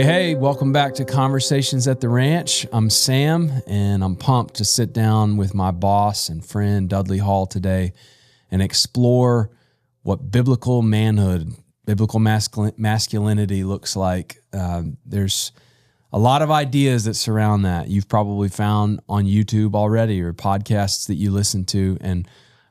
Hey, welcome back to Conversations at the Ranch. I'm Sam, and I'm pumped to sit down with my boss and friend Dudley Hall today and explore what biblical manhood, biblical masculinity looks like. There's a lot of ideas that surround that you've probably found on YouTube already or podcasts that you listen to, and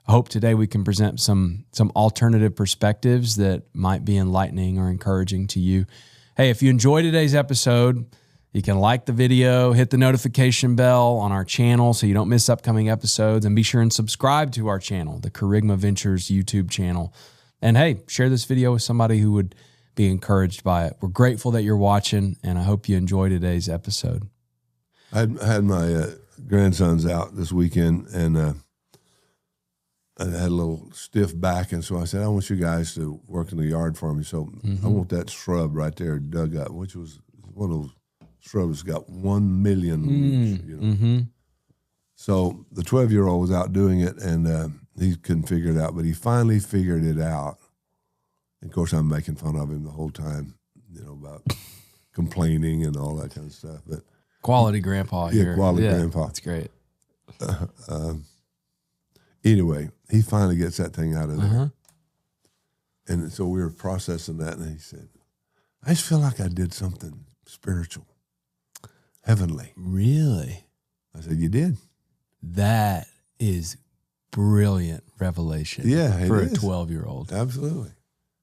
I hope today we can present some alternative perspectives that might be enlightening or encouraging to you. Hey, if you enjoyed today's episode, you can like the video, hit the notification bell on our channel so you don't miss upcoming episodes, and be sure and subscribe to our channel, the Kerygma Ventures YouTube channel. And hey, share this video with somebody who would be encouraged by it. We're grateful that you're watching, and I hope you enjoy today's episode. I had my grandsons out this weekend, and I had a little stiff back, and so I said, I want you guys to work in the yard for me. So I want that shrub right there dug up, which was one of those shrubs that's got 1 million roots, you know. So the 12-year-old was out doing it, and he couldn't figure it out, but he finally figured it out. And of course, I'm making fun of him the whole time, you know, about complaining and all that kind of stuff. But quality grandpa here. Quality grandpa. That's great. Anyway, he finally gets that thing out of there. And so we were processing that, and he said, I just feel like I did something spiritual, heavenly. Really? I said, you did? That is brilliant revelation for a 12-year-old. Absolutely.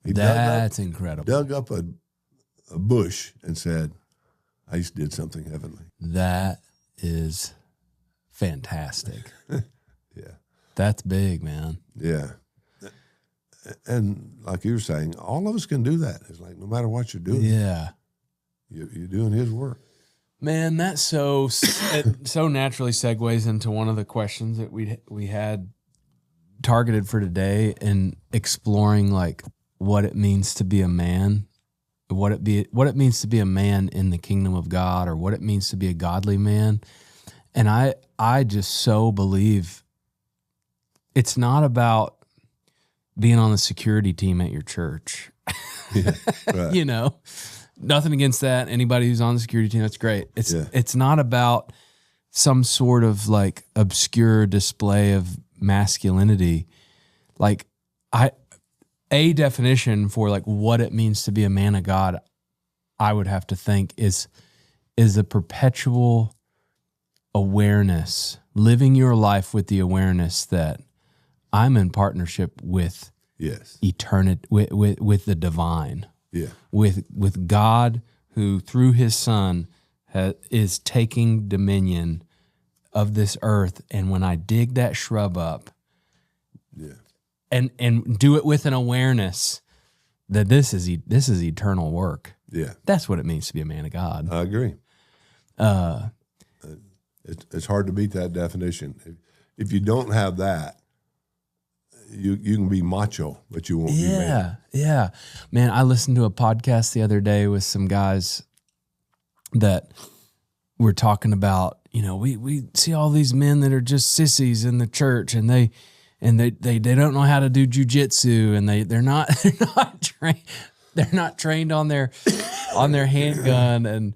That's incredible. Dug up a bush and said, I just did something heavenly. That is fantastic. Yeah. That's big, man. Yeah. And like you were saying, all of us can do that. It's like no matter what you're doing, you're doing his work. Man, that so naturally segues into one of the questions that we had targeted for today, and exploring like what it means to be a man, what it means to be a man in the kingdom of God, or what it means to be a godly man. And I just so believe it's not about being on the security team at your church. Yeah, right. You know, nothing against that. Anybody who's on the security team, that's great. It's not about some sort of like obscure display of masculinity. Like a definition for like what it means to be a man of God, I would have to think is a perpetual awareness, living your life with the awareness that I'm in partnership with eternity, with the divine, with God, who through His Son is taking dominion of this earth. And when I dig that shrub up, and do it with an awareness that this is eternal work. Yeah, that's what it means to be a man of God. I agree. It's hard to beat that definition. If you don't have that, you can be macho, but you won't be man. Yeah. Man, I listened to a podcast the other day with some guys that were talking about, you know, we see all these men that are just sissies in the church, and they don't know how to do jujitsu, and they're not trained on their handgun, and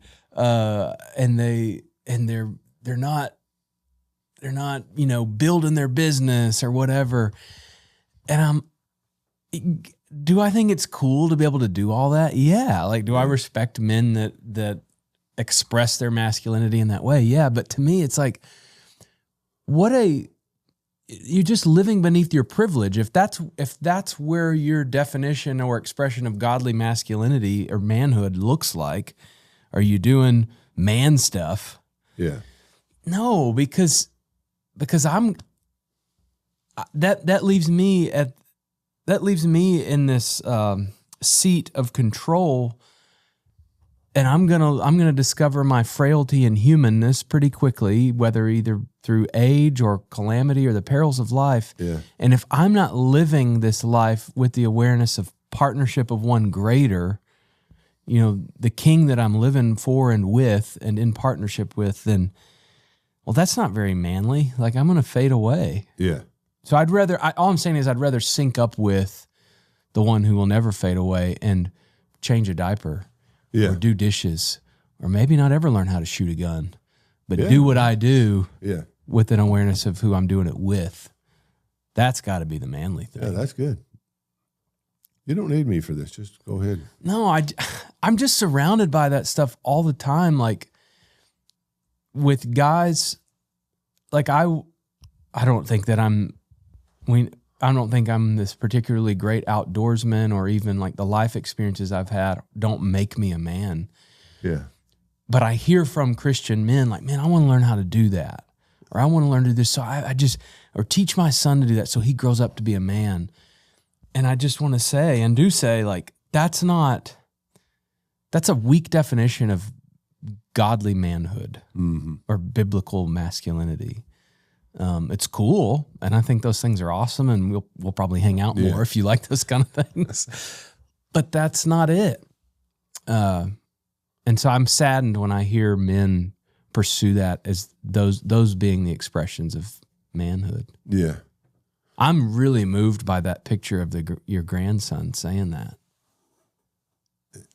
they're not, you know, building their business or whatever. And do I think it's cool to be able to do all that? Yeah. Like, do I respect men that express their masculinity in that way? Yeah. But to me, it's like, you're just living beneath your privilege. If that's where your definition or expression of godly masculinity or manhood looks like, are you doing man stuff? Yeah. No, because that leaves me in this seat of control, and I'm gonna discover my frailty and humanness pretty quickly, whether either through age or calamity or the perils of life. Yeah. And if I'm not living this life with the awareness of partnership of one greater, you know, the King that I'm living for and with and in partnership with, then, well, that's not very manly. Like, I'm gonna fade away. Yeah. So all I'm saying is I'd rather sync up with the one who will never fade away and change a diaper or do dishes, or maybe not ever learn how to shoot a gun, but Yeah. do what I do Yeah. with an awareness of who I'm doing it with. That's got to be the manly thing. Yeah, that's good. You don't need me for this. Just go ahead. No, I'm just surrounded by that stuff all the time. Like with guys, like I don't think that I don't think I'm this particularly great outdoorsman, or even like the life experiences I've had don't make me a man. Yeah. But I hear from Christian men like, man, I want to learn how to do that. Or I want to learn to do this. So I just, or teach my son to do that so he grows up to be a man. And I just want to say, and do say, like, that's a weak definition of godly manhood or biblical masculinity. It's cool, and I think those things are awesome, and we'll probably hang out more if you like those kind of things. But that's not it. And so I'm saddened when I hear men pursue that as those being the expressions of manhood. Yeah. I'm really moved by that picture of your grandson saying that.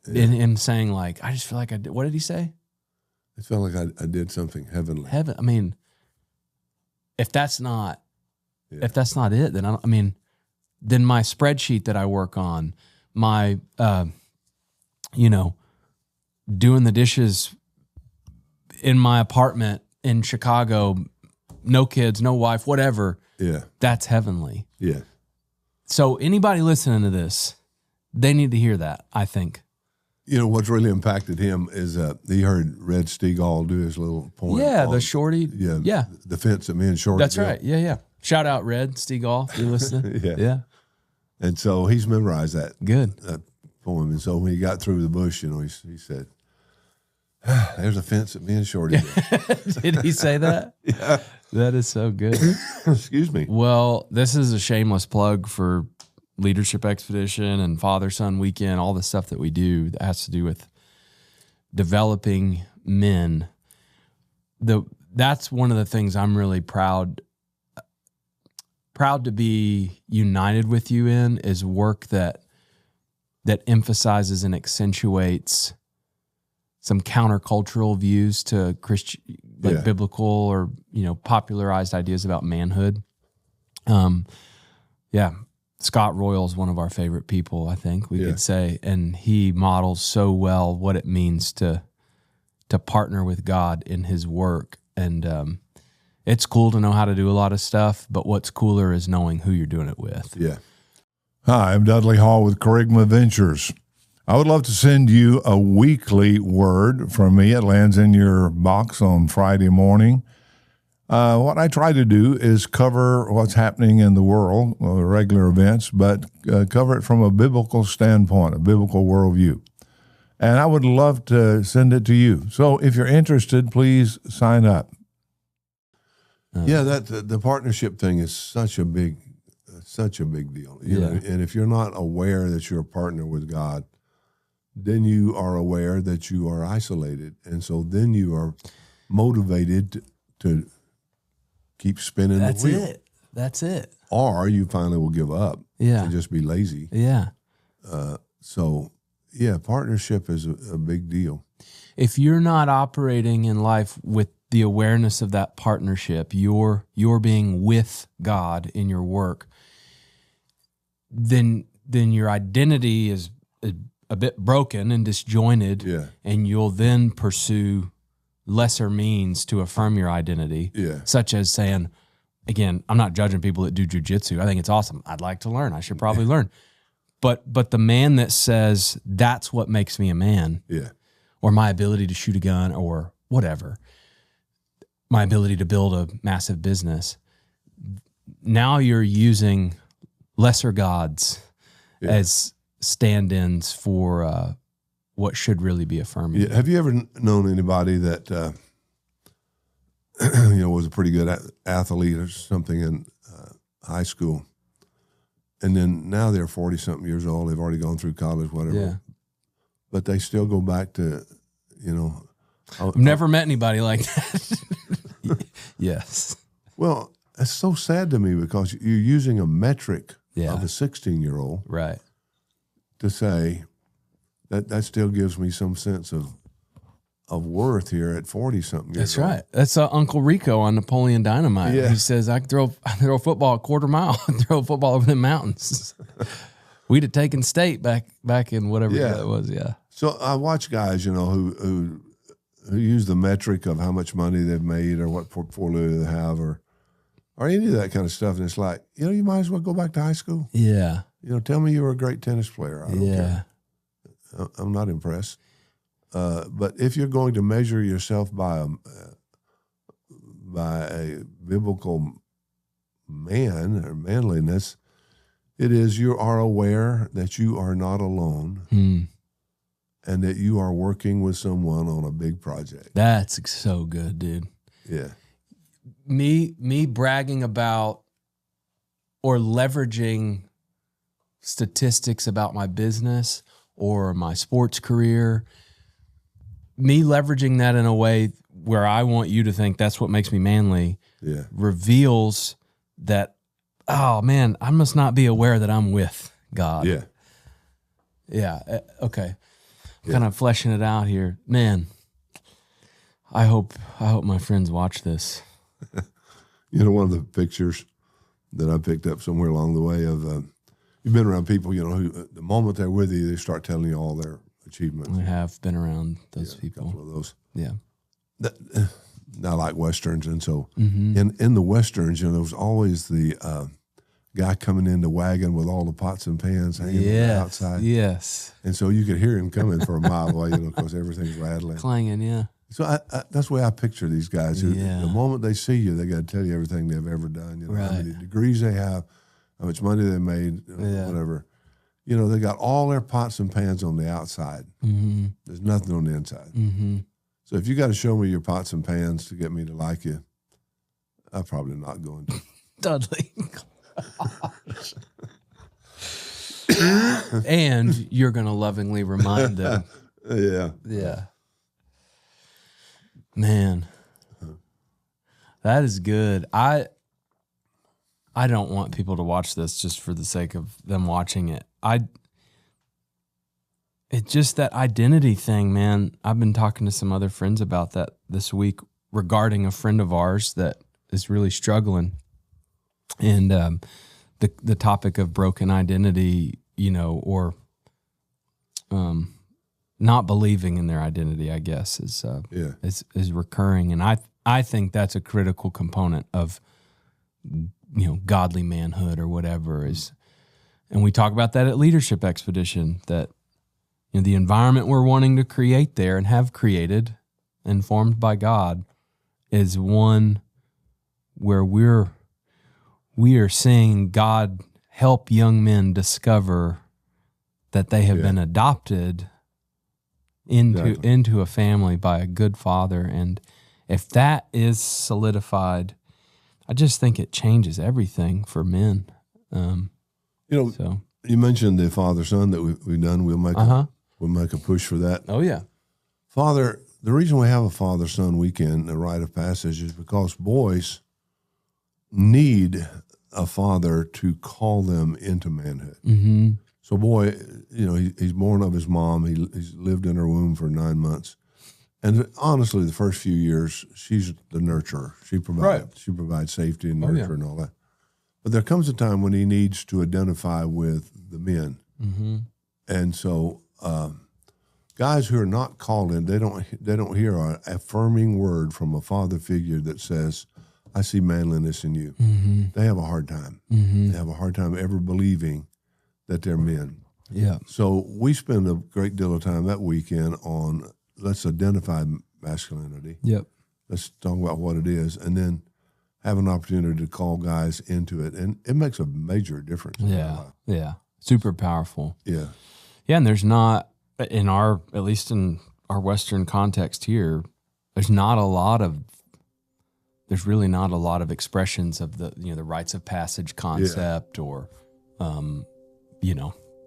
And him saying, like, I just feel like I did. What did he say? It felt like I did something heavenly. I mean, if that's not it, then then my spreadsheet that I work on, my doing the dishes in my apartment in Chicago, no kids, no wife, whatever. Yeah. That's heavenly. Yeah. So anybody listening to this, they need to hear that, I think. You know, what's really impacted him is he heard Red Steagall do his little poem. Yeah, on, the shorty. Yeah. The fence that me and Shorty That's built. right. Yeah. Shout out Red Steagall if you're listening. Yeah. And so he's memorized that Good. poem. And so when he got through the bush, he said, there's a fence that me and Shorty built. Did he say that? Yeah. That is so good. Excuse me. Well, this is a shameless plug for Leadership Expedition and Father-Son Weekend, all the stuff that we do that has to do with developing men. That's one of the things I'm really proud to be united with you in, is work that emphasizes and accentuates some countercultural views to Christian, biblical or popularized ideas about manhood. Scott Royal's one of our favorite people, I think we could say, and he models so well what it means to partner with God in his work. And it's cool to know how to do a lot of stuff, but what's cooler is knowing who you're doing it with. Yeah. Hi, I'm Dudley Hall with Kerygma Ventures. I would love to send you a weekly word from me. It lands in your box on Friday morning. What I try to do is cover what's happening in the world, regular events, but cover it from a biblical standpoint, a biblical worldview. And I would love to send it to you. So if you're interested, please sign up. The partnership thing is such a big deal. You know? And if you're not aware that you're a partner with God, then you are aware that you are isolated. And so then you are motivated to keep spinning the wheel. That's it. Or you finally will give up and just be lazy. Yeah. Partnership is a big deal. If you're not operating in life with the awareness of that partnership, you're being with God in your work, then your identity is a bit broken and disjointed, and you'll then pursue lesser means to affirm your identity, such as saying, again, I'm not judging people that do jujitsu. I think it's awesome. I'd like to learn. I should probably learn. But the man that says that's what makes me a man, or my ability to shoot a gun or whatever, my ability to build a massive business, now you're using lesser gods as stand-ins for what should really be affirming. Yeah. Have you ever known anybody that was a pretty good athlete or something in high school, and then now they're 40-something years old, they've already gone through college, whatever, but they still go back to, I've never met anybody like that. Yes. Well, it's so sad to me because you're using a metric of a 16-year-old right to say, that still gives me some sense of worth here at 40-something years That's old. right. That's Uncle Rico on Napoleon Dynamite. Yeah. He says, I throw a football a quarter mile. I throw a football over the mountains. We'd have taken state back in whatever year that was, yeah. So I watch guys, who use the metric of how much money they've made or what portfolio they have or any of that kind of stuff. And it's like, you might as well go back to high school. Yeah. Tell me you were a great tennis player. I don't care. I'm not impressed. But if you're going to measure yourself by a biblical man or manliness, it is you are aware that you are not alone and that you are working with someone on a big project. That's so good, dude. Yeah. Me bragging about or leveraging statistics about my business or my sports career, me leveraging that in a way where I want you to think that's what makes me manly, reveals that, oh man, I must not be aware that I'm with God. Yeah. Yeah. Okay. Kind of fleshing it out here. Man, I hope my friends watch this. One of the pictures that I picked up somewhere along the way of, you've been around people, who the moment they're with you, they start telling you all their achievements. I have been around those A people. couple of those. Yeah. I like Westerns. And so in the Westerns, there was always the guy coming in the wagon with all the pots and pans hanging on the outside. Yes. And so you could hear him coming for a mile away, because everything's rattling. Clanging, yeah. So that's the way I picture these guys. Who, the moment they see you, they got to tell you everything they've ever done. How many degrees they have, how much money they made, whatever. They got all their pots and pans on the outside. Mm-hmm. There's nothing on the inside. Mm-hmm. So if you got to show me your pots and pans to get me to like you, I'm probably not going to. Dudley. And you're going to lovingly remind them. Yeah. Yeah. Man, that is good. I don't want people to watch this just for the sake of them watching it. It's just that identity thing, man. I've been talking to some other friends about that this week regarding a friend of ours that is really struggling. And the topic of broken identity, or not believing in their identity, I guess, is recurring. And I think that's a critical component of godly manhood or whatever is. And we talk about that at Leadership Expedition, that the environment we're wanting to create there and have created, informed by God, is one where we are seeing God help young men discover that they have been adopted into a family by a good father. And if that is solidified, I just think it changes everything for men. You mentioned the father-son that we've done. We'll make a push for that. Oh, yeah. Father, the reason we have a father-son weekend, a rite of passage, is because boys need a father to call them into manhood. Mm-hmm. So boy, he's born of his mom. He's lived in her womb for 9 months. And honestly, the first few years, she's the nurturer. She provides safety and nurture and all that. But there comes a time when he needs to identify with the men. Mm-hmm. And so guys who are not called in, they don't hear an affirming word from a father figure that says, I see manliness in you. Mm-hmm. They have a hard time. Mm-hmm. They have a hard time ever believing that they're men. Yeah. So we spend a great deal of time that weekend on let's identify masculinity. Yep. Let's talk about what it is, and then have an opportunity to call guys into it. And it makes a major difference. Yeah. Super powerful. Yeah. Yeah, and there's not, at least in our Western context here, there's really not a lot of expressions of the rites of passage concept or,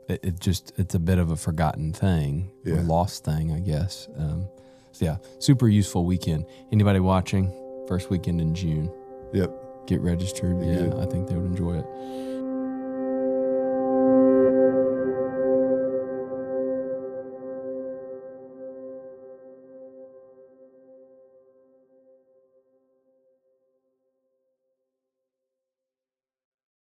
it's a bit of a forgotten thing, or lost thing, I guess. Super useful weekend. Anybody watching? First weekend in June. Yep. Get registered. Yeah, I think they would enjoy it.